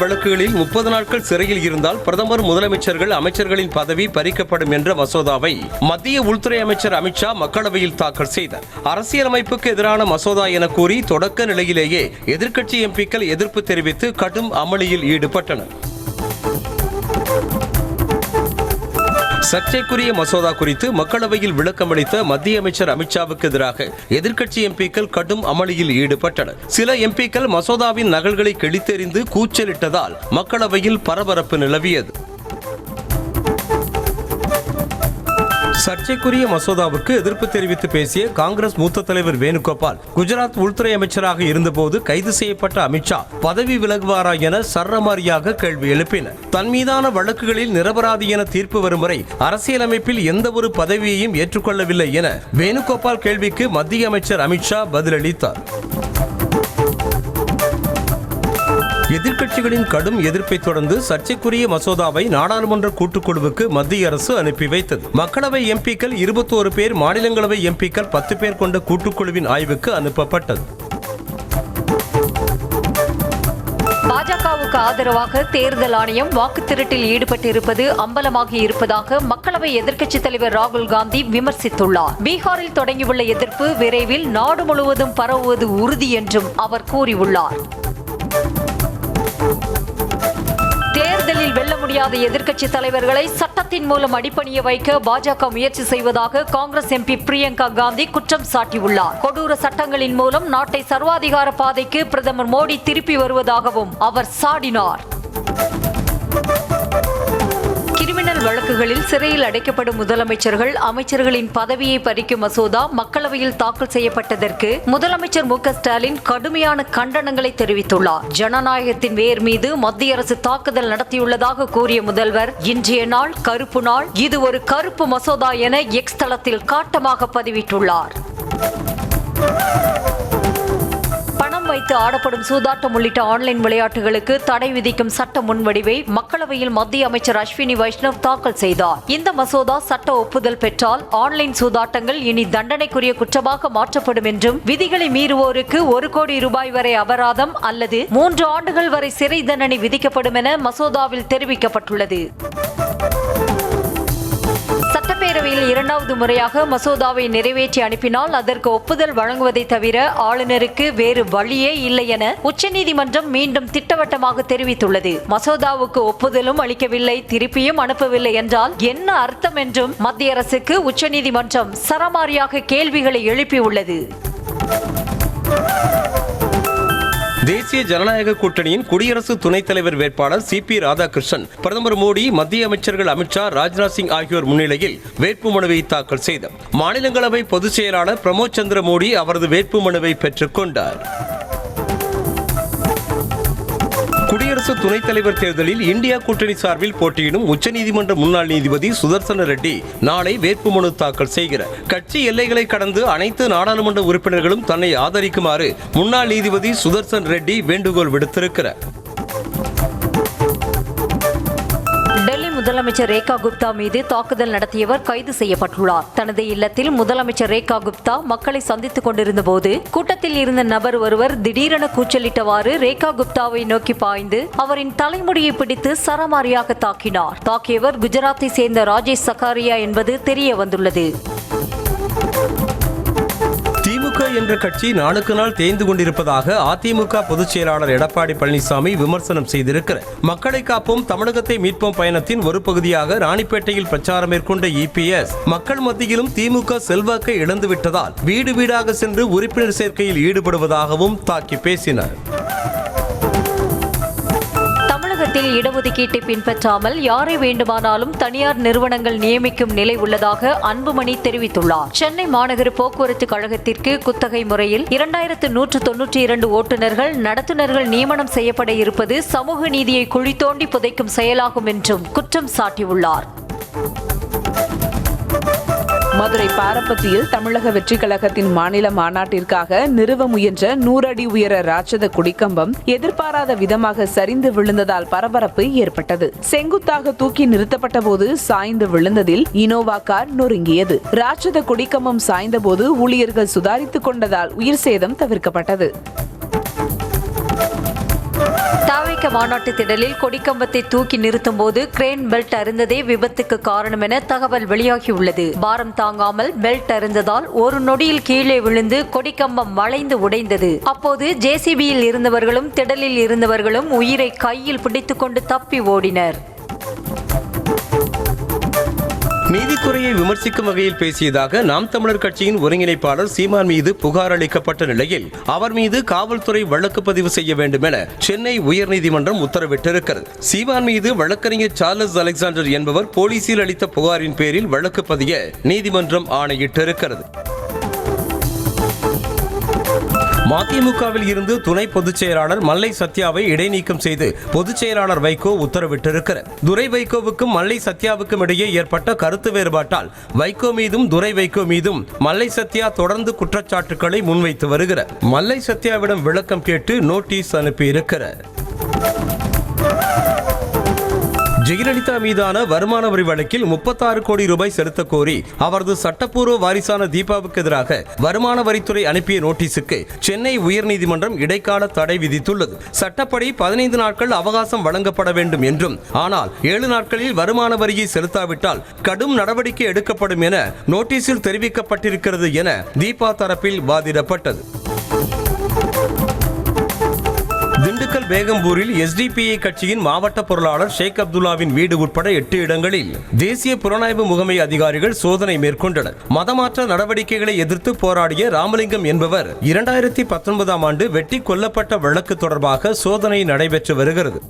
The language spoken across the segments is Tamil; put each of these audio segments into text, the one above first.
வழக்குகளில் 30 நாட்கள் சிறையில் இருந்தால் பிரதமர், முதலமைச்சர்கள், அமைச்சர்களின் பதவி பறிக்கப்படும் என்ற மசோதாவை மத்திய உள்துறை அமைச்சர் அமித்ஷா மக்களவையில் தாக்கல் செய்தார். அரசியலமைப்புக்கு எதிரான மசோதா என கூறி தொடக்க நிலையிலேயே எதிர்க்கட்சி எம்பிக்கள் எதிர்ப்பு தெரிவித்து கடும் அமளியில் ஈடுபட்டனர். சர்ச்சைக்குரிய மசோதா குறித்து மக்களவையில் விளக்கமளித்த மத்திய அமைச்சர் அமித்ஷாவுக்கு எதிராக எதிர்க்கட்சி எம்பிக்கள் கடும் அமளியில் ஈடுபட்டனர். சில எம்பிக்கள் மசோதாவின் நகல்களை கிழித்தெறிந்து கூச்சலிட்டதால் மக்களவையில் பரபரப்பு நிலவியது. சர்ச்சைக்குரிய மசோதாவுக்கு எதிர்ப்பு தெரிவித்து பேசிய காங்கிரஸ் மூத்த தலைவர் வேணுகோபால், குஜராத் உள்துறை அமைச்சராக இருந்தபோது கைது செய்யப்பட்ட அமித்ஷா பதவி விலகுவாரா என சரமாரியாக கேள்வி எழுப்பினர். தன் மீதான வழக்குகளில் நிரபராதி என தீர்ப்பு வரும் வரை அரசியலமைப்பில் எந்த ஒரு பதவியையும் ஏற்றுக்கொள்ளவில்லை என வேணுகோபால் கேள்விக்கு மத்திய அமைச்சர் அமித்ஷா பதிலளித்தார். எதிர்க்கட்சிகளின் கடும் எதிர்ப்பை தொடர்ந்து சர்ச்சைக்குரிய மசோதாவை நாடாளுமன்ற கூட்டுக்குழுவுக்கு மத்திய அரசு அனுப்பி வைத்தது. மக்களவை எம்பிக்கள் 21 பேர், மாநிலங்களவை எம்பிக்கள் 10 பேர் கொண்ட கூட்டுக்குழுவின் ஆய்வுக்கு அனுப்பப்பட்டது. பாஜகவுக்கு ஆதரவாக தேர்தல் ஆணையம் வாக்கு திருட்டில் ஈடுபட்டிருப்பது அம்பலமாகி இருப்பதாக மக்களவை எதிர்க்கட்சித் தலைவர் ராகுல் காந்தி விமர்சித்துள்ளார். பீகாரில் தொடங்கியுள்ள எதிர்ப்பு விரைவில் நாடு முழுவதும் பரவுவது உறுதி என்றும் அவர் கூறியுள்ளார். தேர்தலில் வெல்ல முடியாத எதிர்க்கட்சி தலைவர்களை சட்டத்தின் மூலம் அடிபணிய வைக்க பாஜக முயற்சி செய்வதாக காங்கிரஸ் எம்பி பிரியங்கா காந்தி குற்றம் சாட்டியுள்ளார். கொடூர சட்டங்களின் மூலம் நாட்டை சர்வாதிகார பாதைக்கு பிரதமர் மோடி திருப்பி வருவதாகவும் அவர் சாடினார். கிரிமினல் வழக்குகளில் சிறையில் அடைக்கப்படும் முதலமைச்சர்கள், அமைச்சர்களின் பதவியை பறிக்கும் மசோதா மக்களவையில் தாக்கல் செய்யப்பட்டதற்கு முதலமைச்சர் மு.க.ஸ்டாலின் கடுமையான கண்டனங்களை தெரிவித்துள்ளார். ஜனநாயகத்தின் வேர் மீது மத்திய அரசு தாக்குதல் நடத்தியுள்ளதாக கூறிய முதல்வர், இன்றைய நாள் கருப்பு நாள், இது ஒரு கருப்பு மசோதா என எக்ஸ் தளத்தில் காட்டமாக பதிவிட்டுள்ளார். வைத்து ஆடப்படும் சூதாட்டம் உள்ளிட்ட ஆன்லைன் விளையாட்டுகளுக்கு தடை விதிக்கும் சட்ட முன்வடிவை மக்களவையில் மத்திய அமைச்சர் அஸ்வினி வைஷ்ணவ் தாக்கல் செய்தார். இந்த மசோதா சட்ட ஒப்புதல் பெற்றால் ஆன்லைன் சூதாட்டங்கள் இனி தண்டனைக்குரிய குற்றமாக மாற்றப்படும் என்றும், விதிகளை மீறுவோருக்கு 1 கோடி ரூபாய் வரை அபராதம் அல்லது 3 ஆண்டுகள் வரை சிறை தண்டனை விதிக்கப்படும் என மசோதாவில் தெரிவிக்கப்பட்டுள்ளது. சட்டப்பேரவையில் 2வது முறையாக மசோதாவை நிறைவேற்றி அனுப்பினால் அதற்கு ஒப்புதல் வழங்குவதை தவிர ஆளுநருக்கு வேறு வழியே இல்லை என உச்சநீதிமன்றம் மீண்டும் திட்டவட்டமாக தெரிவித்துள்ளது. மசோதாவுக்கு ஒப்புதலும் அளிக்கவில்லை, திருப்பியும் அனுப்பவில்லை என்றால் என்ன அர்த்தம் என்றும் மத்திய அரசுக்கு உச்சநீதிமன்றம் சரமாரியாக கேள்விகளை எழுப்பியுள்ளது. தேசிய ஜனநாயக கூட்டணியின் குடியரசு துணைத் தலைவர் வேட்பாளர் சி.பி. ராதாகிருஷ்ணன், பிரதமர் மோடி, மத்திய அமைச்சர்கள் அமித்ஷா, ராஜ்நாத் சிங் ஆகியோர் முன்னிலையில் வேட்புமனுவை தாக்கல் செய்தார். மாநிலங்களவை பொதுச் செயலாளர் பிரமோத் சந்திர மோடி அவரது வேட்புமனுவை பெற்றுக் கொண்டார். குடியரசு துணைத் தலைவர் தேர்தலில் இந்தியா கூட்டணி சார்பில் போட்டியிடும் உச்சநீதிமன்ற முன்னாள் நீதிபதி சுதர்சன ரெட்டி நாளை வேட்புமனு தாக்கல் செய்கிறார். கட்சி எல்லைகளை கடந்து அனைத்து நாடாளுமன்ற உறுப்பினர்களும் தன்னை ஆதரிக்குமாறு முன்னாள் நீதிபதி சுதர்சன் ரெட்டி வேண்டுகோள் விடுத்திருக்கிறார். முதலமைச்சர் ரேகா குப்தா மீது தாக்குதல் நடத்தியவர் கைது செய்யப்பட்டுள்ளார். தனது இல்லத்தில் முதலமைச்சர் ரேகா குப்தா மக்களை சந்தித்துக் கொண்டிருந்த போது கூட்டத்தில் இருந்த நபர் ஒருவர் திடீரென கூச்சலிட்டவாறு ரேகா குப்தாவை நோக்கி பாய்ந்து அவரின் தலைமுடியை பிடித்து சரமாரியாக தாக்கினார். தாக்கியவர் குஜராத்தை சேர்ந்த ராஜேஷ் சகாரியா என்பது தெரிய வந்துள்ளது. திமுக என்ற கட்சி நாளுக்கு நாள் தேய்ந்து கொண்டிருப்பதாக அதிமுக பொதுச் செயலாளர் எடப்பாடி பழனிசாமி விமர்சனம் செய்திருக்கிறார். மக்களை காப்போம், தமிழகத்தை மீட்போம் பயணத்தின் ஒரு பகுதியாக ராணிப்பேட்டையில் பிரச்சாரம் மேற்கொண்ட இபிஎஸ் மக்கள் மத்தியிலும் திமுக செல்வாக்கை இழந்துவிட்டதால் வீடு வீடாக சென்று உறுப்பினர் சேர்க்கையில் ஈடுபடுவதாகவும் தாக்கி பேசினார். தமிழகத்தில் இடஒதுக்கீட்டை பின்பற்றாமல் யாரை வேண்டுமானாலும் தனியார் நிறுவனங்கள் நியமிக்கும் நிலை உள்ளதாக அன்புமணி தெரிவித்துள்ளார். சென்னை மாநகர போக்குவரத்து கழகத்திற்கு குத்தகை முறையில் 2192 ஓட்டுநர்கள், நடத்துனர்கள் நியமனம் செய்யப்பட இருப்பது சமூக நீதியை குழி தோண்டி புதைக்கும் செயலாகும் என்றும் குற்றம் சாட்டியுள்ளார். மதுரை பாரப்பத்தியில் தமிழக வெற்றி கழகத்தின் மாநில மாநாட்டிற்காக நிறுவ முயன்ற 100 அடி உயர ராட்சத கொடிக்கம்பம் எதிர்பாராத விதமாக சரிந்து விழுந்ததால் பரபரப்பு ஏற்பட்டது. செங்குத்தாக தூக்கி நிறுத்தப்பட்ட போது சாய்ந்து விழுந்ததில் இனோவா கார் நொறுங்கியது. ராட்சத கொடிக்கம்பம் சாய்ந்த போது ஊழியர்கள் சுதாரித்துக் கொண்டதால் உயிர் சேதம் தவிர்க்கப்பட்டது. தாவேக தாவேக மாநாட்டு திடலில் கொடிக்கம்பத்தை தூக்கி நிறுத்தும் போது கிரேன் பெல்ட் அருந்ததே விபத்துக்கு காரணம் என தகவல் வெளியாகியுள்ளது. பாரம் தாங்காமல் பெல்ட் அருந்ததால் ஒரு நொடியில் கீழே விழுந்து கொடிக்கம்பம் வளைந்து உடைந்தது. அப்போது ஜேசிபியில் இருந்தவர்களும் திடலில் இருந்தவர்களும் உயிரை கையில் பிடித்துக்கொண்டு தப்பி ஓடினர். நீதித்துறையை விமர்சிக்கும் வகையில் பேசியதாக நாம் தமிழர் கட்சியின் ஒருங்கிணைப்பாளர் சீமான் மீது புகார் அளிக்கப்பட்ட நிலையில் அவர் மீது காவல்துறை வழக்கு பதிவு செய்ய வேண்டும் என சென்னை உயர்நீதிமன்றம் உத்தரவிட்டிருக்கிறது. சீமான் மீது வழக்கறிஞர் சார்லஸ் அலெக்சாண்டர் என்பவர் போலீசில் அளித்த புகாரின் பேரில் வழக்கு பதிய நீதிமன்றம் ஆணையிட்டிருக்கிறது. மதிமுகவில் இருந்து துணை பொதுச் செயலாளர் மல்லை சத்யாவை இடைநீக்கம் செய்து பொதுச் செயலாளர் வைகோ உத்தரவிட்டிருக்கிறார். துரை வைகோவுக்கும் மல்லை சத்யாவுக்கும் இடையே ஏற்பட்ட கருத்து வேறுபாட்டால் வைகோ மீதும் துரை வைகோ மீதும் மல்லை சத்யா தொடர்ந்து குற்றச்சாட்டுக்களை முன்வைத்து வருகிறார். மல்லை சத்யாவிடம் விளக்கம் கேட்டு நோட்டீஸ் அனுப்பியிருக்கிறார். ஜெயலலிதா மீதான வருமான வரி வழக்கில் 36 கோடி ரூபாய் செலுத்த கோரி அவரது சட்டப்பூர்வ வாரிசான தீபாவுக்கு எதிராக வருமான வரித்துறை அனுப்பிய நோட்டீஸுக்கு சென்னை உயர்நீதிமன்றம் இடைக்கால தடை விதித்துள்ளது. சட்டப்படி 15 நாட்கள் அவகாசம் வழங்கப்பட வேண்டும் என்றும், ஆனால் 7 நாட்களில் வருமான வரியை செலுத்தாவிட்டால் கடும் நடவடிக்கை எடுக்கப்படும் என நோட்டீஸில் தெரிவிக்கப்பட்டிருக்கிறது என தீபா தரப்பில் வாதிடப்பட்டது. திண்டுக்கல் பேகம்பூரில் எஸ்டிபிஐ கட்சியின் மாவட்ட பொருளாளர் ஷேக் அப்துல்லாவின் வீடு உட்பட 8 இடங்களில் தேசிய புலனாய்வு முகமை அதிகாரிகள் சோதனை மேற்கொண்டனர். மதமாற்ற நடவடிக்கைகளை எதிர்த்து போராடிய ராமலிங்கம் என்பவர் 2019ஆம் ஆண்டு வெட்டி கொல்லப்பட்ட வழக்கு தொடர்பாக சோதனை நடைபெற்று வருகிறது.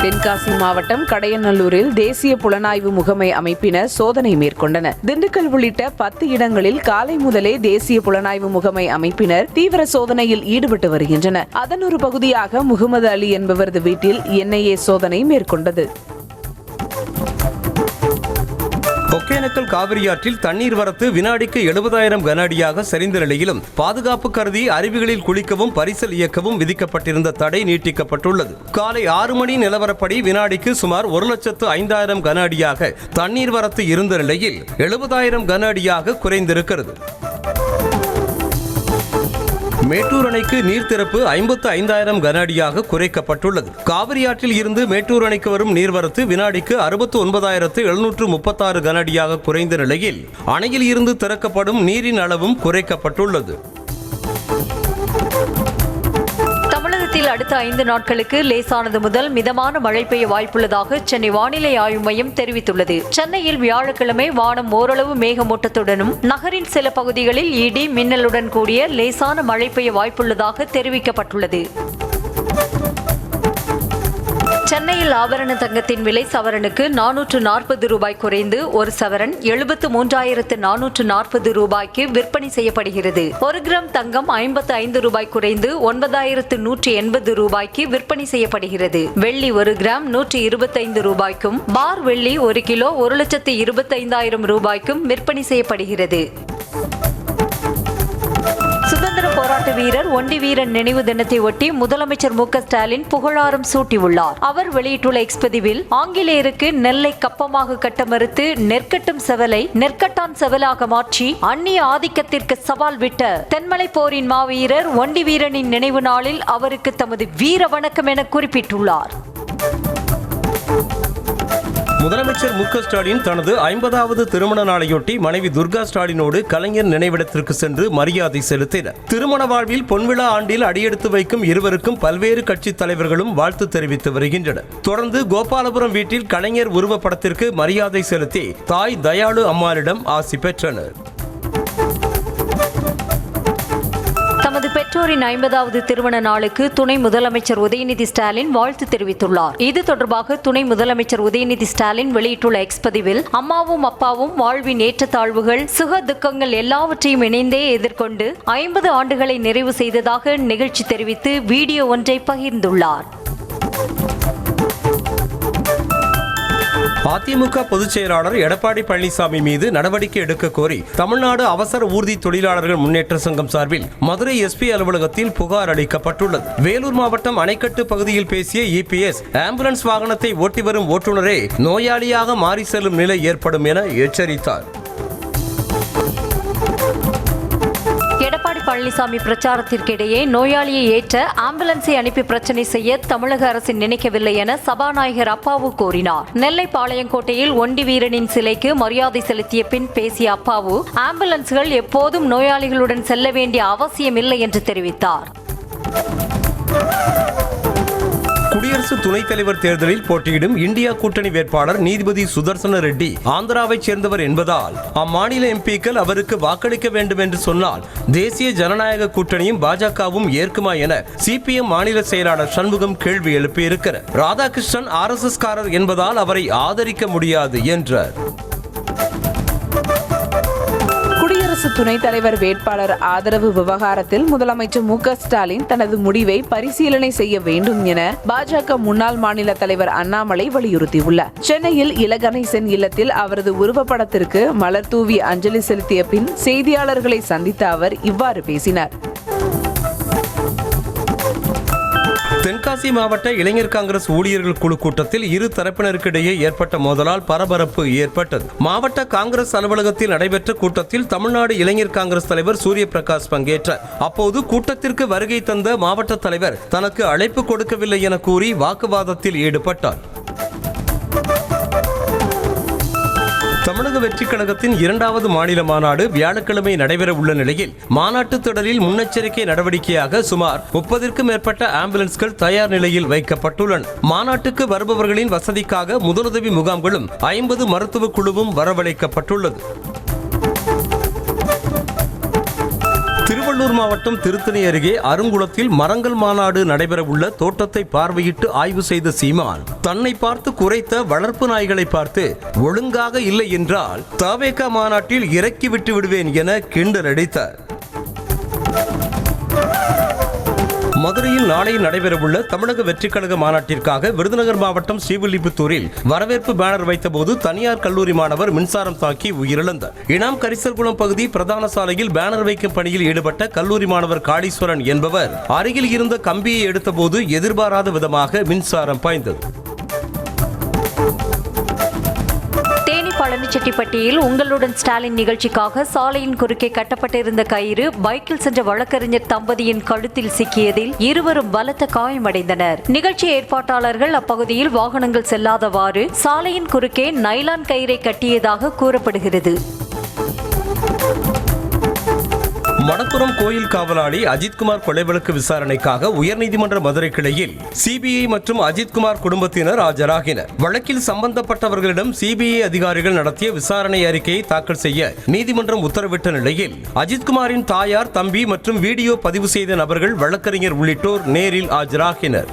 தென்காசி மாவட்டம் கடையநல்லூரில் தேசிய புலனாய்வு முகமை அமைப்பினர் சோதனை மேற்கொண்டனர். திண்டுக்கல் உள்ளிட்ட 10 இடங்களில் காலை முதலே தேசிய புலனாய்வு முகமை அமைப்பினர் தீவிர சோதனையில் ஈடுபட்டு வருகின்றனர். அதன் ஒரு பகுதியாக முகமது அலி என்பவரது வீட்டில் என்ஐஏ சோதனை மேற்கொண்டது. ஒகேனக்கல் காவிரியாற்றில் தண்ணீர் வரத்து வினாடிக்கு 70,000 கன அடியாக சரிந்த நிலையிலும் பாதுகாப்பு கருதி அருவிகளில் குளிக்கவும் பரிசல் இயக்கவும் விதிக்கப்பட்டிருந்த தடை நீட்டிக்கப்பட்டுள்ளது. காலை 6 மணி நிலவரப்படி வினாடிக்கு சுமார் 1,05,000 கன அடியாக தண்ணீர் வரத்து இருந்த நிலையில் 70,000 கன அடியாக குறைந்திருக்கிறது. மேட்டூர் அணைக்கு நீர் திறப்பு 55,000 கன அடியாக குறைக்கப்பட்டுள்ளது. காவிரியாற்றில் இருந்து மேட்டூர் அணைக்கு வரும் நீர்வரத்து வினாடிக்கு 69,736 கன அடியாக குறைந்த நிலையில் அணையில் இருந்து திறக்கப்படும் நீரின் அளவும் குறைக்கப்பட்டுள்ளது. அடுத்த 5 நாட்களுக்கு லேசானது முதல் மிதமான மழை பெய்ய வாய்ப்புள்ளதாக சென்னை வானிலை ஆய்வு மையம் தெரிவித்துள்ளது. சென்னையில் வியாழக்கிழமை வானம் ஓரளவு மேகமூட்டத்துடனும் நகரின் சில பகுதிகளில் இடி மின்னலுடன் கூடிய லேசான மழை பெய்ய வாய்ப்புள்ளதாக தெரிவிக்கப்பட்டுள்ளது. சென்னையில் ஆபரண தங்கத்தின் விலை சவரனுக்கு 440 ரூபாய் குறைந்து ஒரு சவரன் 73,440 ரூபாய்க்கு விற்பனை செய்யப்படுகிறது. 1 கிராம் தங்கம் 55 ரூபாய் குறைந்து 9,180 ரூபாய்க்கு விற்பனை செய்யப்படுகிறது. வெள்ளி 1 கிராம் 125 ரூபாய்க்கும், பார் வெள்ளி 1 கிலோ 1,25,000 ரூபாய்க்கும் விற்பனை செய்யப்படுகிறது. சுதந்திர போராட்ட வீரர் ஒண்டி வீரன் நினைவு தினத்தை ஒட்டி முதலமைச்சர் மு க ஸ்டாலின் புகழாரம் சூட்டியுள்ளார். அவர் வெளியிட்டுள்ள எக்ஸ் பதிவில், ஆங்கிலேயருக்கு நெல்லை கப்பமாக கட்ட மறுத்து நெற்கட்டும் செவலை நெற்கட்டான் செவலாக மாற்றி அந்நிய ஆதிக்கத்திற்கு சவால் விட்ட தென்மலை போரின் மாவீரர் ஒண்டி வீரனின் நினைவு நாளில் அவருக்கு தமது வீர வணக்கம் என குறிப்பிட்டுள்ளார். முதலமைச்சர் மு க ஸ்டாலின் தனது 50வது திருமண நாளையொட்டி மனைவி துர்கா ஸ்டாலினோடு கலைஞர் நினைவிடத்திற்கு சென்று மரியாதை செலுத்தினர். திருமண வாழ்வில் பொன்விழா ஆண்டில் அடியெடுத்து வைக்கும் இருவருக்கும் பல்வேறு கட்சித் தலைவர்களும் வாழ்த்து தெரிவித்து வருகின்றனர். தொடர்ந்து கோபாலபுரம் வீட்டில் கலைஞர் உருவப்படத்திற்கு மரியாதை செலுத்தி தாய் தயாளு அம்மாளிடம் ஆசி பெற்றனர். தமது பெற்றோரின் 50வது திருமண நாளுக்கு துணை முதலமைச்சர் உதயநிதி ஸ்டாலின் வாழ்த்து தெரிவித்துள்ளார். இது தொடர்பாக துணை முதலமைச்சர் உதயநிதி ஸ்டாலின் வெளியிட்டுள்ள எக்ஸ் பதிவில், அம்மாவும் அப்பாவும் வாழ்வின் ஏற்றத்தாழ்வுகள் சுக துக்கங்கள் எல்லாவற்றையும் இணைந்தே எதிர்கொண்டு 50 ஆண்டுகளை நிறைவு செய்ததாக நிகழ்ச்சி தெரிவித்து வீடியோ ஒன்றை பகிர்ந்துள்ளார். அதிமுக பொதுச் செயலாளர் எடப்பாடி பழனிசாமி மீது நடவடிக்கை எடுக்க கோரி தமிழ்நாடு அவசர ஊர்தி தொழிலாளர்கள் முன்னேற்ற சங்கம் சார்பில் மதுரை எஸ்பி அலுவலகத்தில் புகார் அளிக்கப்பட்டுள்ளது. வேலூர் மாவட்டம் அணைக்கட்டு பகுதியில் பேசிய இபிஎஸ், ஆம்புலன்ஸ் வாகனத்தை ஓட்டி வரும் ஓட்டுநரே நோயாளியாக மாறி செல்லும் நிலை ஏற்படும் என எச்சரித்தார். எடப்பாடி பழனிசாமி பிரச்சாரத்திற்கிடையே நோயாளியை ஏற்ற ஆம்புலன்ஸை அனுப்பி பிரச்சனை செய்ய தமிழக அரசு நினைக்கவில்லை என சபாநாயகர் அப்பாவு கூறினார். நெல்லை பாளையங்கோட்டையில் ஒண்டி வீரனின் சிலைக்கு மரியாதை செலுத்திய பின் பேசிய அப்பாவு, ஆம்புலன்ஸ்கள் எப்போதும் நோயாளிகளுடன் செல்ல வேண்டிய அவசியமில்லை என்று தெரிவித்தார். குடியரசு துணைத் தலைவர் தேர்தலில் போட்டியிடும் இந்தியா கூட்டணி வேட்பாளர் நீதிபதி சுதர்சன ரெட்டி ஆந்திராவைச் சேர்ந்தவர் என்பதால் அம்மாநில எம்பிக்கள் அவருக்கு வாக்களிக்க வேண்டும் என்று சொன்னால் தேசிய ஜனநாயக கூட்டணியும் பாஜகவும் ஏற்குமா என சிபிஎம் மாநில செயலாளர் சண்முகம் கேள்வி எழுப்பியிருக்கிறார். ராதாகிருஷ்ணன் RSS காரர் என்பதால் அவரை ஆதரிக்க முடியாது என்றார். குடியரசு துணைத் தலைவர் வேட்பாளர் ஆதரவு விவகாரத்தில் முதலமைச்சர் மு.க. ஸ்டாலின் தனது முடிவை பரிசீலனை செய்ய வேண்டும் என பாஜக முன்னாள் மாநில தலைவர் அண்ணாமலை வலியுறுத்தியுள்ளார். சென்னையில் இலகணேசன் இல்லத்தில் அவரது உருவப்படத்திற்கு மலர் தூவி அஞ்சலி செலுத்திய பின் செய்தியாளர்களை சந்தித்த அவர் இவ்வாறு பேசினார். தென்காசி மாவட்ட இளைஞர் காங்கிரஸ் ஊழியர்கள் குழு கூட்டத்தில் இரு தரப்பினருக்கிடையே ஏற்பட்ட மோதலால் பரபரப்பு ஏற்பட்டது. மாவட்ட காங்கிரஸ் அலுவலகத்தில் நடைபெற்ற கூட்டத்தில் தமிழ்நாடு இளைஞர் காங்கிரஸ் தலைவர் சூரிய பிரகாஷ் பங்கேற்றார். அப்போது கூட்டத்திற்கு வருகை தந்த மாவட்ட தலைவர் தனக்கு அழைப்பு கொடுக்கவில்லை என கூறி வாக்குவாதத்தில் ஈடுபட்டார். தமிழக வெற்றிக் கழகத்தின் 2வது மாநில மாநாடு வியாழக்கிழமை நடைபெற உள்ள நிலையில் மாநாட்டு தொடரில் முன்னெச்சரிக்கை நடவடிக்கையாக சுமார் 30க்கும் மேற்பட்ட ஆம்புலன்ஸ்கள் தயார் நிலையில் வைக்கப்பட்டுள்ளன. மாநாட்டுக்கு வருபவர்களின் வசதிக்காக முதலுதவி முகாம்களும் 50 மருத்துவ குழுவும் வரவழைக்கப்பட்டுள்ளது. திருவள்ளூர் மாவட்டம் திருத்தணி அருகே அருங்குளத்தில் மரங்கள் மாநாடு நடைபெற உள்ள தோட்டத்தை பார்வையிட்டு ஆய்வு செய்த சீமான் தன்னை பார்த்து குறைத்த வளர்ப்பு நாய்களை பார்த்து ஒழுங்காக இல்லை என்றால் தவேகா மாநாட்டில் இறக்கி விட்டு விடுவேன் என கிண்டல் அடித்தார். மதுரையில் நாளை நடைபெறவுள்ள தமிழக வெற்றிக் கழக மாநாட்டிற்காக விருதுநகர் மாவட்டம் ஸ்ரீவில்லிபுத்தூரில் வரவேற்பு பேனர் வைத்தபோது தனியார் கல்லூரி மாணவர் மின்சாரம் தாக்கி உயிரிழந்தார். இனாம் கரிசல்குளம் பகுதி பிரதான சாலையில் பேனர் வைக்கும் பணியில் ஈடுபட்ட கல்லூரி மாணவர் காளீஸ்வரன் என்பவர் அருகில் இருந்த கம்பியை எடுத்தபோது எதிர்பாராத விதமாக மின்சாரம் பாய்ந்தது. பழனிச்செட்டிப்பட்டியில் உங்களுடன் ஸ்டாலின் நிகழ்ச்சிக்காக சாலையின் குறுக்கே கட்டப்பட்டிருந்த கயிறு பைக்கில் சென்ற வழக்கறிஞர் தம்பதியின் கழுத்தில் சிக்கியதில் இருவரும் பலத்த காயமடைந்தனர். நிகழ்ச்சி ஏற்பாட்டாளர்கள் அப்பகுதியில் வாகனங்கள் செல்லாதவாறு சாலையின் குறுக்கே நைலான் கயிறை கட்டியதாக கூறப்படுகிறது. மடப்புறம் கோயில் காவலாளி அஜித்குமார் கொலை வழக்கு விசாரணைக்காக உயர்நீதிமன்ற மதுரை கிளையில் சிபிஐ மற்றும் அஜித்குமார் குடும்பத்தினர் ஆஜராகினர். வழக்கில் சம்பந்தப்பட்டவர்களிடம் சிபிஐ அதிகாரிகள் நடத்திய விசாரணை அறிக்கையை தாக்கல் செய்ய நீதிமன்றம் உத்தரவிட்ட நிலையில் அஜித்குமாரின் தாயார், தம்பி மற்றும் வீடியோ பதிவு செய்த நபர்கள், வழக்கறிஞர் உள்ளிட்டோர் நேரில் ஆஜராகினர்.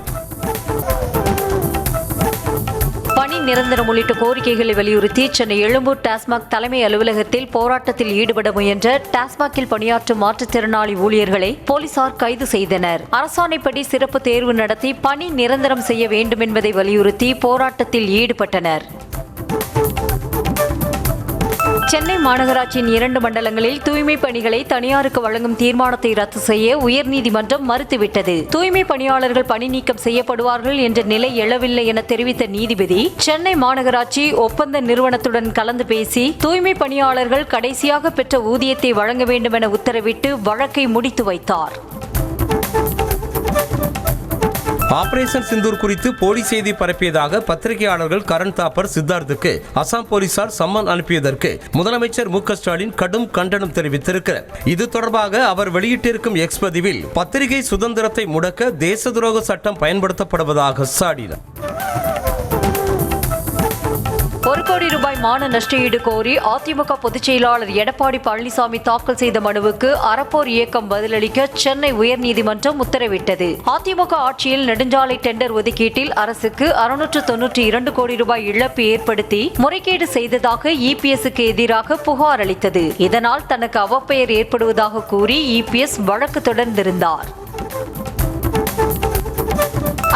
பணி நிரந்தரம் உள்ளிட்ட கோரிக்கைகளை வலியுறுத்தி சென்னை எழும்பூர் டாஸ்மாக் தலைமை அலுவலகத்தில் போராட்டத்தில் ஈடுபட முயன்ற டாஸ்மாகில் பணியாற்றும் மாற்றுத்திறனாளி ஊழியர்களை போலீசார் கைது செய்தனர். அரசாணைப்படி சிறப்பு தேர்வு நடத்தி பணி நிரந்தரம் செய்ய வேண்டும் என்பதை வலியுறுத்தி போராட்டத்தில் ஈடுபட்டனர். சென்னை மாநகராட்சியின் 2 மண்டலங்களில் தூய்மை பணிகளை தனியாருக்கு வழங்கும் தீர்மானத்தை ரத்து செய்ய உயர்நீதிமன்றம் மறுத்துவிட்டது. தூய்மை பணியாளர்கள் பணி நீக்கம் செய்யப்படுவார்கள் என்ற நிலை எழவில்லை என தெரிவித்த நீதிபதி, சென்னை மாநகராட்சி ஒப்பந்த நிறுவனத்துடன் கலந்து பேசி தூய்மை பணியாளர்கள் கடைசியாக பெற்ற ஊதியத்தை வழங்க வேண்டும் என உத்தரவிட்டு வழக்கை முடித்து வைத்தார். ஆபரேஷன் சிந்தூர் குறித்து போலி செய்தி பரப்பியதாக பத்திரிகையாளர்கள் கரண் தாப்பர், சித்தார்த்துக்கு அசாம் போலீசார் சம்மன் அனுப்பியதற்கு முதலமைச்சர் மு.க. ஸ்டாலின் கடும் கண்டனம் தெரிவித்திருக்கிறார். இது தொடர்பாக அவர் வெளியிட்டிருக்கும் எக்ஸ் பதிவில் பத்திரிகை சுதந்திரத்தை முடக்க தேச துரோக சட்டம் பயன்படுத்தப்படுவதாக சாடினார். 1 கோடி ரூபாய் மான நஷ்டஈடு கோரி அதிமுக பொதுச் செயலாளர் எடப்பாடி பழனிசாமி தாக்கல் செய்த மனுவுக்கு அறப்போர் இயக்கம் பதிலளிக்க சென்னை உயர்நீதிமன்றம் உத்தரவிட்டது. அதிமுக ஆட்சியில் நெடுஞ்சாலை டெண்டர் ஒதுக்கீட்டில் அரசுக்கு 692 கோடி ரூபாய் இழப்பு ஏற்படுத்தி முறைகேடு செய்ததாக இபிஎஸ்க்கு எதிராக புகார் அளித்தது. இதனால் தனக்கு அவப்பெயர் ஏற்படுவதாக கூறி இபிஎஸ் வழக்கு தொடர்ந்திருந்தார்.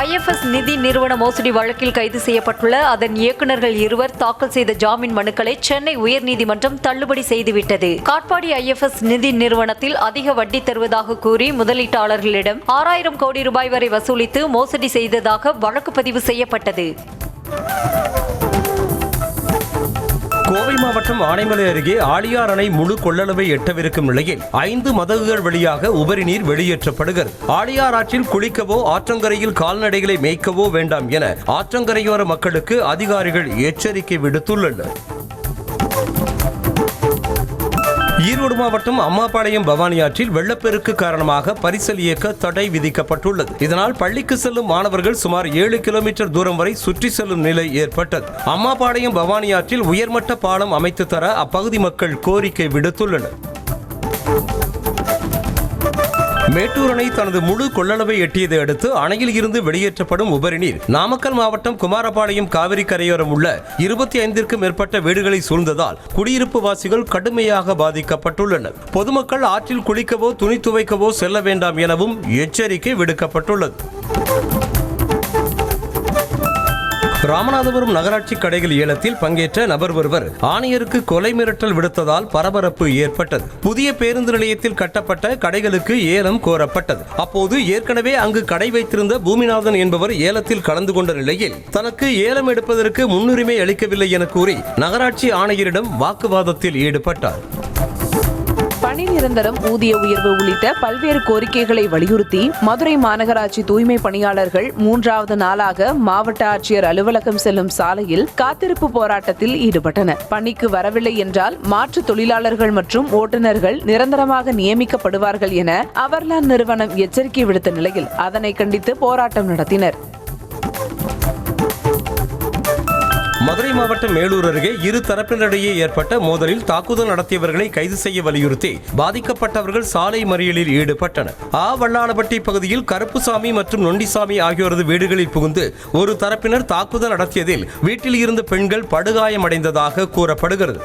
ஐஎஃப்எஸ் நிதி நிறுவன மோசடி வழக்கில் கைது செய்யப்பட்டுள்ள அதன் இயக்குநர்கள் 2 தாக்கல் செய்த ஜாமீன் மனுக்களை சென்னை உயர்நீதிமன்றம் தள்ளுபடி செய்துவிட்டது. காட்பாடி ஐஎஃப்எஸ் நிதி நிறுவனத்தில் அதிக வட்டி தருவதாக கூறி முதலீட்டாளர்களிடம் 6000 கோடி ரூபாய் வரை வசூலித்து மோசடி செய்ததாக வழக்கு பதிவு செய்யப்பட்டது. கோவை மாவட்டம் ஆனைமலை அருகே ஆழியார் அணை முழு கொள்ளளவை எட்டவிருக்கும் நிலையில் 5 மதகுகள் வழியாக உபரி நீர் வெளியேற்றப்படுகிறது. ஆழியார் ஆற்றில் குளிக்கவோ ஆற்றங்கரையில் கால்நடைகளை மேய்க்கவோ வேண்டாம் என ஆற்றங்கரையோர மக்களுக்கு அதிகாரிகள் எச்சரிக்கை விடுத்துள்ளனர். ஈரோடு மாவட்டம் அம்மாபாளையம் பவானி ஆற்றில் வெள்ளப்பெருக்கு காரணமாக பரிசல் இயக்க தடை விதிக்கப்பட்டுள்ளது. இதனால் பள்ளிக்கு செல்லும் மாணவர்கள் சுமார் 7 கிலோமீட்டர் தூரம் வரை சுற்றி செல்லும் நிலை ஏற்பட்டது. அம்மாபாளையம் பவானி ஆற்றில் உயர்மட்ட பாலம் அமைத்து தர அப்பகுதி மக்கள் கோரிக்கை விடுத்துள்ளனர். மேட்டூர் அணை தனது முழு கொள்ளளவை எட்டியதை அடுத்து அணையில் இருந்து வெளியேற்றப்படும் உபரி நீர் நாமக்கல் மாவட்டம் குமாரபாளையம் காவிரி கரையோரம் உள்ள 25க்கும் மேற்பட்ட வீடுகளை சூழ்ந்ததால் குடியிருப்பு வாசிகள் கடுமையாக பாதிக்கப்பட்டுள்ளனர். பொதுமக்கள் ஆற்றில் குளிக்கவோ துணி துவைக்கவோ செல்ல வேண்டாம் எனவும் எச்சரிக்கை விடுக்கப்பட்டுள்ளது. ராமநாதபுரம் நகராட்சி கடைகள் ஏலத்தில் பங்கேற்ற நபர் ஒருவர் ஆணையருக்கு கொலை மிரட்டல் விடுத்ததால் பரபரப்பு ஏற்பட்டது. புதிய பேருந்து நிலையத்தில் கட்டப்பட்ட கடைகளுக்கு ஏலம் கோரப்பட்டது. அப்போது ஏற்கனவே அங்கு கடை வைத்திருந்த பூமிநாதன் என்பவர் ஏலத்தில் கலந்து கொண்ட நிலையில் தனக்கு ஏலம் எடுப்பதற்கு முன்னுரிமை அளிக்கவில்லை என கூறி நகராட்சி ஆணையரிடம் வாக்குவாதத்தில் ஈடுபட்டார். பணி நிரந்தரம், ஊதிய உயர்வு உள்ளிட்ட பல்வேறு கோரிக்கைகளை வலியுறுத்தி மதுரை மாநகராட்சி தூய்மை பணியாளர்கள் 3வது நாளாக மாவட்ட ஆட்சியர் அலுவலகம் செல்லும் சாலையில் காத்திருப்பு போராட்டத்தில் ஈடுபட்டனர். பணிக்கு வரவில்லை என்றால் மாற்று தொழிலாளர்கள் மற்றும் ஓட்டுநர்கள் நிரந்தரமாக நியமிக்கப்படுவார்கள் என அவர்லான் நிறுவனம் எச்சரிக்கை விடுத்த நிலையில் அதனை கண்டித்து போராட்டம் நடத்தினர். மதுரை மாவட்டம் மேலூர் அருகே இரு தரப்பினரிடையே ஏற்பட்ட மோதலில் தாக்குதல் நடத்தியவர்களை கைது செய்ய வலியுறுத்தி பாதிக்கப்பட்டவர்கள் சாலை மறியலில் ஈடுபட்டனர். வல்லாளப்பட்டி பகுதியில் கருப்புசாமி மற்றும் நொண்டிசாமி ஆகியோரது வீடுகளில் புகுந்து ஒரு தரப்பினர் தாக்குதல் நடத்தியதில் வீட்டில் இருந்த பெண்கள் படுகாயமடைந்ததாக கூறப்படுகிறது.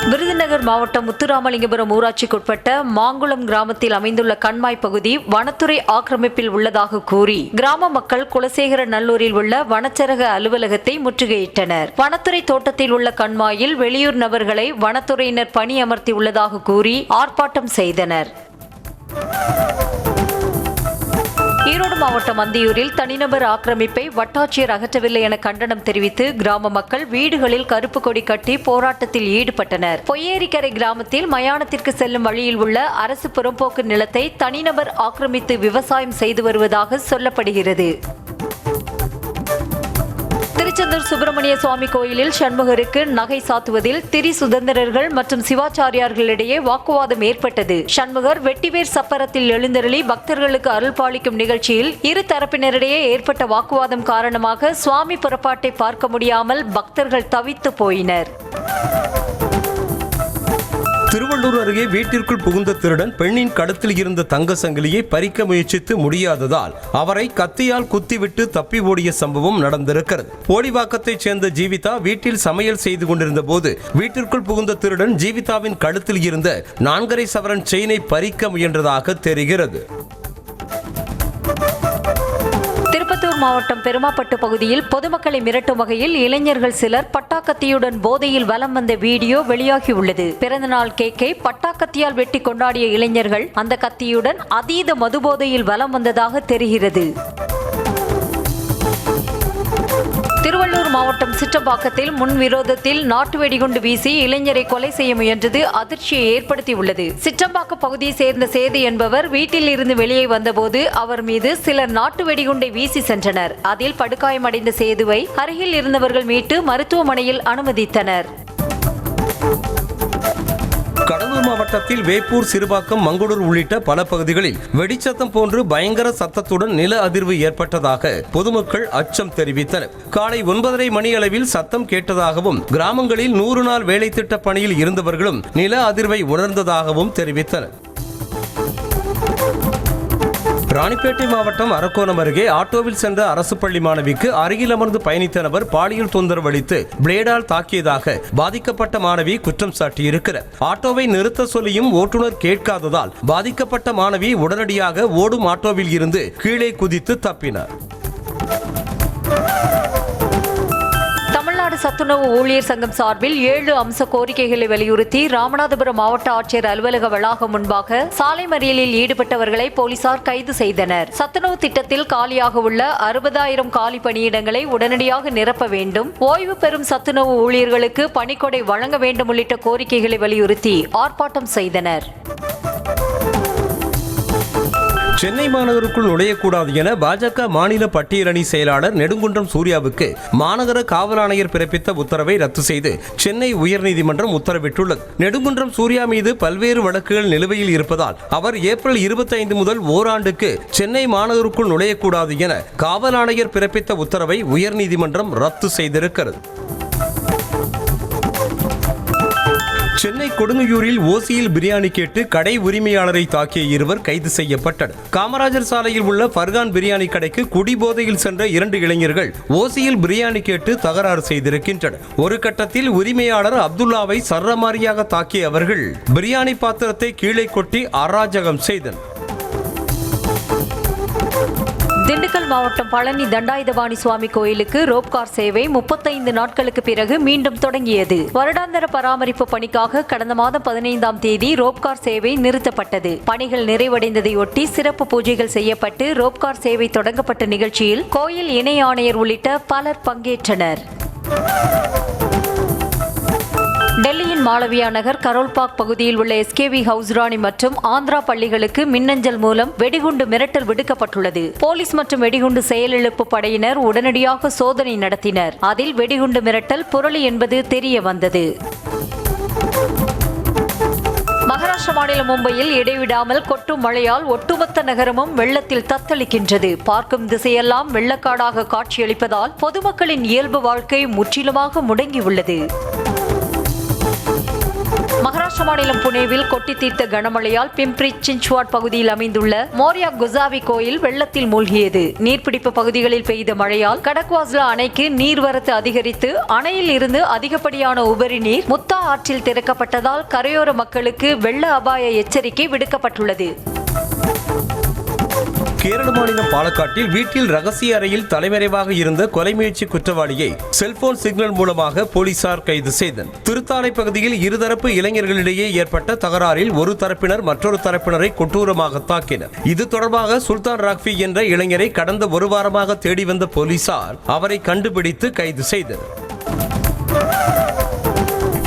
விருதுநகர் மாவட்டம் முத்துராமலிங்கபுரம் ஊராட்சிக்குட்பட்ட மாங்குளம் கிராமத்தில் அமைந்துள்ள கண்மாய் பகுதி வனத்துறை ஆக்கிரமிப்பில் உள்ளதாக கூறி கிராம மக்கள் குலசேகர நல்லூரில் உள்ள வனச்சரக அலுவலகத்தை முற்றுகையிட்டனர். வனத்துறை தோட்டத்தில் உள்ள கண்மாயில் வெளியூர் நபர்களை வனத்துறையினர் பணியமர்த்தி உள்ளதாக கூறி ஆர்ப்பாட்டம் செய்தனர். ஈரோடு மாவட்டம் அந்தியூரில் தனிநபர் ஆக்கிரமிப்பை வட்டாட்சியர் அகற்றவில்லை என கண்டனம் தெரிவித்து கிராம மக்கள் வீடுகளில் கருப்பு கொடி கட்டி போராட்டத்தில் ஈடுபட்டனர். பொய்யேரிக்கரை கிராமத்தில் மயானத்திற்கு செல்லும் வழியில் உள்ள அரசு புறம்போக்கு நிலத்தை தனிநபர் ஆக்கிரமித்து விவசாயம் செய்து வருவதாக சொல்லப்படுகிறது. திருச்செந்தூர் சுப்பிரமணிய சுவாமி கோயிலில் சண்முகருக்கு நகை சாத்துவதில் திரி சுதந்திரர்கள் மற்றும் சிவாச்சாரியார்களிடையே வாக்குவாதம் ஏற்பட்டது. சண்முகர் வெட்டிவேர் சப்பரத்தில் எழுந்தருளி பக்தர்களுக்கு அருள் பாலிக்கும் நிகழ்ச்சியில் இரு தரப்பினரிடையே ஏற்பட்ட வாக்குவாதம் காரணமாக சுவாமி புறப்பாட்டை பார்க்க முடியாமல் பக்தர்கள் தவித்து போயினர். திருவள்ளூர் அருகே வீட்டிற்குள் புகுந்த திருடன் பெண்ணின் கழுத்தில் இருந்த தங்க சங்கிலியை பறிக்க முயற்சித்து முடியாததால் அவரை கத்தியால் குத்திவிட்டு தப்பி ஓடிய சம்பவம் நடந்திருக்கிறது. போடிவாக்கத்தைச் சேர்ந்த ஜீவிதா வீட்டில் சமையல் செய்து கொண்டிருந்த போது வீட்டிற்குள் புகுந்த திருடன் ஜீவிதாவின் கழுத்தில் இருந்த 4.5 சவரன் செயினை பறிக்க முயன்றதாக தெரிகிறது. திருப்பத்தூர் மாவட்டம் பெருமாப்பட்டு பகுதியில் பொதுமக்களை மிரட்டும் வகையில் இளைஞர்கள் சிலர் பட்டாக்கத்தியுடன் போதையில் வலம் வந்த வீடியோ வெளியாகியுள்ளது. பிறந்தநாள் கேக்கை பட்டாக்கத்தியால் வெட்டி கொண்டாடிய இளைஞர்கள் அந்த கத்தியுடன் அதீத மதுபோதையில் வலம் வந்ததாக தெரிகிறது. திருவள்ளூர் மாவட்டம் சிற்றம்பாக்கத்தில் முன்விரோதத்தில் நாட்டு வெடிகுண்டு வீசி இளைஞரை கொலை செய்ய முயன்றது அதிர்ச்சியை ஏற்படுத்தியுள்ளது. சிற்றம்பாக்க பகுதியை சேர்ந்த சேது என்பவர் வீட்டில் இருந்து வெளியே வந்தபோது அவர் மீது சிலர் நாட்டு வெடிகுண்டை வீசி சென்றனர். அதில் படுகாயமடைந்த சேதுவை அருகில் இருந்தவர்கள் மீட்டு மருத்துவமனையில் அனுமதித்தனர். கடலூர் மாவட்டத்தில் வேப்பூர், சிறுபாக்கம், மங்களூர் உள்ளிட்ட பல பகுதிகளில் வெடிச்சத்தம் போன்று பயங்கர சத்தத்துடன் நில அதிர்வு ஏற்பட்டதாக பொதுமக்கள் அச்சம் தெரிவித்தனர். காலை 9:30 மணி அளவில் சத்தம் கேட்டதாகவும் கிராமங்களில் 100 நாள் வேலை திட்ட பணியில் இருந்தவர்களும் நில அதிர்வை உணர்ந்ததாகவும் தெரிவித்தனர். ராணிப்பேட்டை மாவட்டம் அரக்கோணம் அருகே ஆட்டோவில் சென்ற அரசு பள்ளி மாணவிக்கு அருகில் அமர்ந்து பயணித்த நபர் பாலியல் தொந்தரவு அளித்து பிளேடால் தாக்கியதாக பாதிக்கப்பட்ட மாணவி குற்றம் சாட்டியிருக்கிறார். ஆட்டோவை நிறுத்த சொல்லியும் ஓட்டுநர் கேட்காததால் பாதிக்கப்பட்ட மாணவி உடனடியாக ஓடும் ஆட்டோவில் இருந்து கீழே குதித்து தப்பினார். சத்துணவு ஊழியர் சங்கம் சார்பில் 7 அம்ச கோரிக்கைகளை வலியுறுத்தி ராமநாதபுரம் மாவட்ட ஆட்சியர் அலுவலக வளாகம் முன்பாக சாலை மறியலில் ஈடுபட்டவர்களை போலீசார் கைது செய்தனர். சத்துணவு திட்டத்தில் காலியாக உள்ள 60,000 காலி பணியிடங்களை உடனடியாக நிரப்ப வேண்டும், ஓய்வு பெறும் சத்துணவு ஊழியர்களுக்கு பணிக்கொடை வழங்க வேண்டும் உள்ளிட்ட கோரிக்கைகளை வலியுறுத்தி ஆர்ப்பாட்டம் செய்தனர். சென்னை மாநகருக்குள் நுழையக்கூடாது என பாஜக மாநில பட்டியலணி செயலாளர் நெடுங்குன்றம் சூர்யாவுக்கு மாநகர காவல் ஆணையர் பிறப்பித்த உத்தரவை ரத்து செய்து சென்னை உயர்நீதிமன்றம் உத்தரவிட்டுள்ளது. நெடுங்குன்றம் சூர்யா மீது பல்வேறு வழக்குகள் நிலுவையில் இருப்பதால் அவர் ஏப்ரல் 25 முதல் ஓராண்டுக்கு சென்னை மாநகருக்குள் நுழையக்கூடாது என காவல் ஆணையர் பிறப்பித்த உத்தரவை உயர்நீதிமன்றம் ரத்து செய்திருக்கிறது. சென்னை கொடுங்கையூரில் ஓசியில் பிரியாணி கேட்டு கடை உரிமையாளரை தாக்கிய இருவர் கைது செய்யப்பட்டனர். காமராஜர் சாலையில் உள்ள ஃபர்கான் பிரியாணி கடைக்கு குடிபோதையில் சென்ற 2 இளைஞர்கள் ஓசியில் பிரியாணி கேட்டு தகராறு செய்திருக்கின்றனர். ஒரு கட்டத்தில் உரிமையாளர் அப்துல்லாவை சர்ரமாரியாக தாக்கிய அவர்கள் பிரியாணி பாத்திரத்தை கீழே கொட்டி அராஜகம் செய்தனர். திண்டுக்கல் மாவட்டம் பழனி தண்டாயுதபாணி சுவாமி கோயிலுக்கு ரோப்கார் சேவை 35 நாட்களுக்கு பிறகு மீண்டும் தொடங்கியது. வருடாந்திர பராமரிப்பு பணிக்காக கடந்த மாதம் 15ஆம் தேதி ரோப்கார் சேவை நிறுத்தப்பட்டது. பணிகள் நிறைவடைந்ததையொட்டி சிறப்பு பூஜைகள் செய்யப்பட்டு ரோப்கார் சேவை தொடங்கப்பட்ட நிகழ்ச்சியில் கோயில் இணை ஆணையர் உள்ளிட்ட பலர் பங்கேற்றனர். டெல்லியின் மாளவியா நகர் கரோல்பாக் பகுதியில் உள்ள எஸ்கேவி ஹவுஸ்ராணி மற்றும் ஆந்திரா பள்ளிகளுக்கு மின்னஞ்சல் மூலம் வெடிகுண்டு மிரட்டல் விடுக்கப்பட்டுள்ளது. போலீஸ் மற்றும் வெடிகுண்டு செயலிழப்பு படையினர் உடனடியாக சோதனை நடத்தினர். அதில் வெடிகுண்டு மிரட்டல் புரளி என்பது தெரிய வந்தது. மகாராஷ்டிர மாநிலம் மும்பையில் இடைவிடாமல் கொட்டும் மழையால் ஒட்டுமொத்த நகரமும் வெள்ளத்தில் தத்தளிக்கின்றது. பார்க்கும் திசையெல்லாம் வெள்ளக்காடாக காட்சியளிப்பதால் பொதுமக்களின் இயல்பு வாழ்க்கை முற்றிலுமாக முடங்கியுள்ளது. மகாராஷ்டிர மாநிலம் புனேவில் கொட்டி தீர்த்த கனமழையால் பிம்ப்ரி சின்ச்வாட் பகுதியில் அமைந்துள்ள மோரியா குசாவி கோயில் வெள்ளத்தில் மூழ்கியது. நீர்பிடிப்பு பகுதிகளில் பெய்த மழையால் கடக்வாஸ்லா அணைக்கு நீர்வரத்து அதிகரித்து அணையில் இருந்து அதிகப்படியான உபரி நீர் முத்தா ஆற்றில் திறக்கப்பட்டதால் கரையோர மக்களுக்கு வெள்ள அபாய எச்சரிக்கை விடுக்கப்பட்டுள்ளது. கேரள மாநிலம் பாலக்காட்டில் வீட்டில் ரகசிய அறையில் தலைமறைவாக இருந்த கொலை முயற்சி குற்றவாளியை செல்போன் சிக்னல் மூலமாக போலீசார் கைது செய்தனர். திருத்தாலை பகுதியில் இருதரப்பு இளைஞர்களிடையே ஏற்பட்ட தகராறில் ஒரு தரப்பினர் மற்றொரு தரப்பினரை கொடூரமாக தாக்கினர். இது தொடர்பாக சுல்தான் ராக்ஃபி என்ற இளைஞரை கடந்த ஒரு வாரமாக தேடி வந்த போலீசார் அவரை கண்டுபிடித்து கைது செய்தனர்.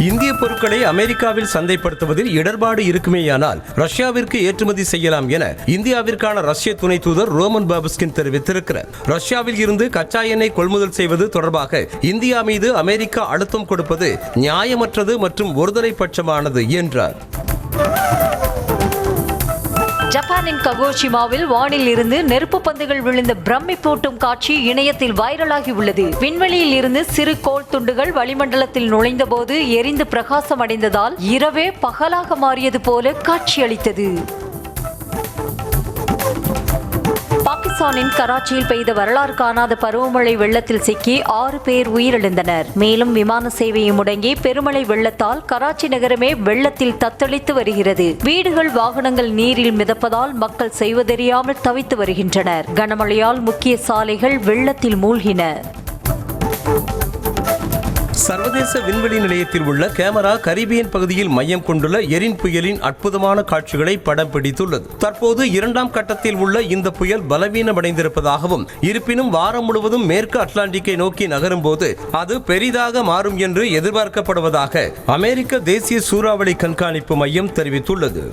இந்திய பொருட்களை அமெரிக்காவில் சந்தைப்படுத்துவதில் இடர்பாடு இருக்குமேயானால் ரஷ்யாவிற்கு ஏற்றுமதி செய்யலாம் என இந்தியாவிற்கான ரஷ்ய துணை தூதர் ரோமன் பாபுஸ்கின் தெரிவித்திருக்கிறார். ரஷ்யாவில் இருந்து கச்சா எண்ணெய் கொள்முதல் செய்வது தொடர்பாக இந்தியா மீது அமெரிக்கா அழுத்தம் கொடுப்பது நியாயமற்றது மற்றும் ஒருதலை பட்சமானது என்றார். ஜப்பானின் ககோஷிமாவில் வானில் இருந்து நெருப்பு பந்துகள் விழுந்த பிரமிப்பூட்டும் காட்சி இணையத்தில் வைரலாகி உள்ளது. விண்வெளியில் இருந்து சிறு கோள் துண்டுகள் வளிமண்டலத்தில் நுழைந்த போது எரிந்து பிரகாசம் அடைந்ததால் இரவே பகலாக மாறியது போல காட்சியளித்தது. பாகிஸ்தானின் கராச்சியில் பெய்த வரலாறு காணாத பருவமழை வெள்ளத்தில் சிக்கி 6 பேர் உயிரிழந்தனர். மேலும் விமான சேவையை முடங்கி பெருமழை வெள்ளத்தால் கராச்சி நகரமே வெள்ளத்தில் தத்தளித்து வருகிறது. வீடுகள் வாகனங்கள் நீரில் மிதப்பதால் மக்கள் செய்வதறியாமல் தவித்து வருகின்றனர். கனமழையால் முக்கிய சாலைகள் வெள்ளத்தில் மூழ்கின. சர்வதேச விண்வெளி நிலையத்தில் உள்ள கேமரா கரீபியன் பகுதியில் மையம் கொண்டுள்ள எரின் புயலின் அற்புதமான காட்சிகளை படம் பிடித்துள்ளது. தற்போது 2ஆம் கட்டத்தில் உள்ள இந்த புயல் பலவீனமடைந்திருப்பதாகவும் இருப்பினும் வாரம் முழுவதும் மேற்கு அட்லாண்டிக்கை நோக்கி நகரும் போது அது பெரிதாக மாறும் என்று எதிர்பார்க்கப்படுவதாக அமெரிக்க தேசிய சூறாவளி கண்காணிப்பு மையம் தெரிவித்துள்ளது.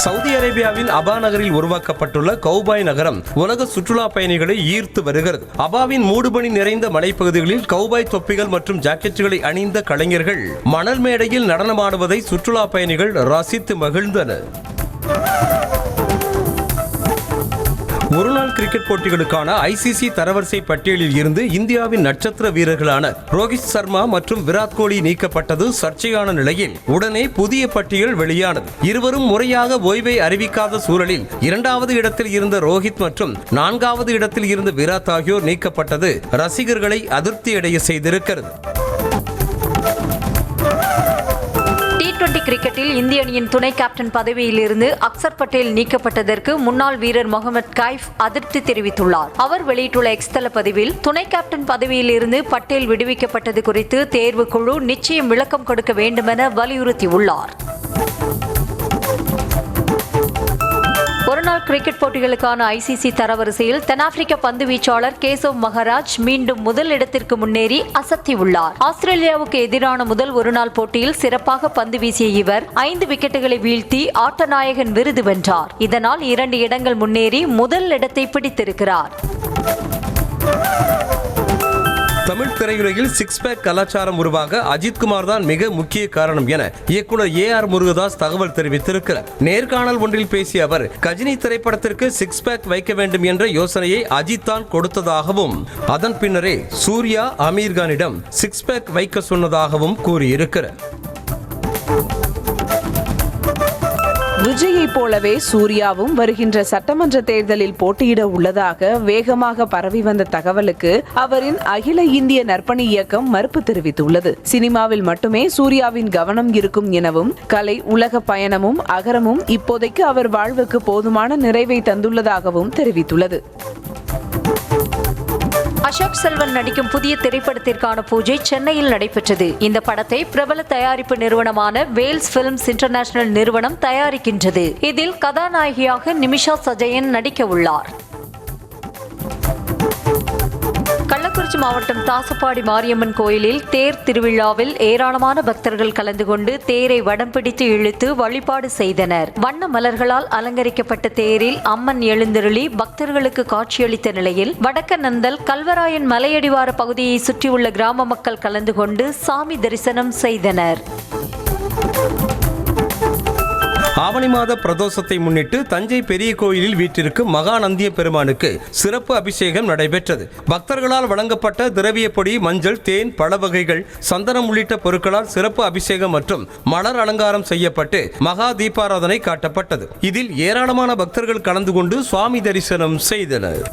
சவுதி அரேபியாவின் அபா நகரில் உருவாக்கப்பட்டுள்ள கௌபாய் நகரம் உலக சுற்றுலா பயணிகளை ஈர்த்து வருகிறது. அபாவின் மூடுபனி நிறைந்த மலைப்பகுதிகளில் கௌபாய் தொப்பிகள் மற்றும் ஜாக்கெட்டுகளை அணிந்த கலைஞர்கள் மணல் மேடையில் நடனமாடுவதை சுற்றுலா பயணிகள் ரசித்து மகிழ்ந்தனர். ஒருநாள் கிரிக்கெட் போட்டிகளுக்கான ஐசிசி தரவரிசை பட்டியலில் இருந்து இந்தியாவின் நட்சத்திர வீரர்களான ரோஹித் சர்மா மற்றும் விராட் கோலி நீக்கப்பட்டது சர்ச்சையான நிலையில் உடனே புதிய பட்டியல் வெளியானது. இருவரும் முறையாக ஓய்வை அறிவிக்காத சூழலில் 2வது இடத்தில் இருந்த ரோஹித் மற்றும் 4வது இடத்தில் இருந்த விராட் ஆகியோர் நீக்கப்பட்டது ரசிகர்களை அதிருப்தியடைய செய்திருக்கிறது. கிரிக்கெட்டில் இந்திய அணியின் துணை கேப்டன் பதவியிலிருந்து அக்சர் பட்டேல் நீக்கப்பட்டதற்கு முன்னாள் வீரர் முகமது கைஃப் அதிருப்தி தெரிவித்துள்ளார். அவர் வெளியிட்டுள்ள எக்ஸ் தள பதிவில், துணை கேப்டன் பதவியில் இருந்து பட்டேல் விடுவிக்கப்பட்டது குறித்து தேர்வு குழு நிச்சயம் விளக்கம் கொடுக்க வேண்டுமென வலியுறுத்தியுள்ளார். ஒருநாள் கிரிக்கெட் போட்டிகளுக்கான ஐசிசி தரவரிசையில் தென்னாப்பிரிக்க பந்து வீச்சாளர் கேசவ் மகாராஜ் மீண்டும் முதல் இடத்திற்கு முன்னேறி அசத்தியுள்ளார். ஆஸ்திரேலியாவுக்கு எதிரான முதல் ஒருநாள் போட்டியில் சிறப்பாக பந்து வீசிய இவர் 5 விக்கெட்டுகளை வீழ்த்தி ஆட்டநாயகன் விருது வென்றார். இதனால் 2 இடங்கள் முன்னேறி முதல் இடத்தை பிடித்திருக்கிறார். தமிழ் திரையுலகில் சிக்ஸ் பேக் கலாச்சாரம் உருவாக அஜித்குமார் தான் மிக முக்கிய காரணம் என இயக்குனர் ஏஆர் முருகதாஸ் தகவல் தெரிவித்திருக்கிறார். நேர்காணல் ஒன்றில் பேசிய அவர், கஜினி திரைப்படத்திற்கு சிக்ஸ் பேக் வைக்க வேண்டும் என்ற யோசனையை அஜித் தான் கொடுத்ததாகவும் அதன் பின்னரே சூர்யா அமீர்கானிடம் சிக்ஸ் பேக் வைக்க சொன்னதாகவும் கூறியிருக்கிறார். விஜயை போலவே சூர்யாவும் வருகின்ற சட்டமன்ற தேர்தலில் போட்டியிட உள்ளதாக வேகமாக பரவி வந்த தகவலுக்கு அவரின் அகில இந்திய நற்பணி இயக்கம் மறுப்பு தெரிவித்துள்ளது. சினிமாவில் மட்டுமே சூர்யாவின் கவனம் இருக்கும் எனவும், கலை உலக பயணமும் அகரமும் இப்போதைக்கு அவர் வாழ்வுக்கு போதுமான நிறைவை தந்துள்ளதாகவும் தெரிவித்துள்ளது. அசோக் செல்வன் நடிக்கும் புதிய திரைப்படத்திற்கான பூஜை சென்னையில் நடைபெற்றது. இந்த படத்தை பிரபல தயாரிப்பு நிறுவனமான வேல்ஸ் பிலிம்ஸ் இன்டர்நேஷனல் நிறுவனம் தயாரிக்கின்றது. இதில் கதாநாயகியாக நிமிஷா சஜயன் நடிக்க உள்ளார். கள்ளக்குறிச்சி மாவட்டம் தாசப்பாடி மாரியம்மன் கோயிலில் தேர் திருவிழாவில் ஏராளமான பக்தர்கள் கலந்து கொண்டு தேரை வடம் பிடித்து இழுத்து வழிபாடு செய்தனர். வண்ண மலர்களால் அலங்கரிக்கப்பட்ட தேரில் அம்மன் எழுந்தருளி பக்தர்களுக்கு காட்சியளித்த நிலையில் வடக்கநந்தல் கல்வராயன் மலையடிவார பகுதியை சுற்றியுள்ள கிராம மக்கள் கலந்து கொண்டு சாமி தரிசனம் செய்தனர். ஆவணி மாத பிரதோஷத்தை முன்னிட்டு தஞ்சை பெரிய கோயிலில் வீற்றிருக்கும் மகாநந்திய பெருமானுக்கு சிறப்பு அபிஷேகம் நடைபெற்றது. பக்தர்களால் வழங்கப்பட்ட திரவிய பொடி, மஞ்சள், தேன், பழ வகைகள், சந்தனம் உள்ளிட்ட பொருட்களால் சிறப்பு அபிஷேகம் மற்றும் மலர் அலங்காரம் செய்யப்பட்டு மகா தீபாராதனை காட்டப்பட்டது. இதில் ஏராளமான பக்தர்கள் கலந்து கொண்டு சுவாமி தரிசனம் செய்தனர்.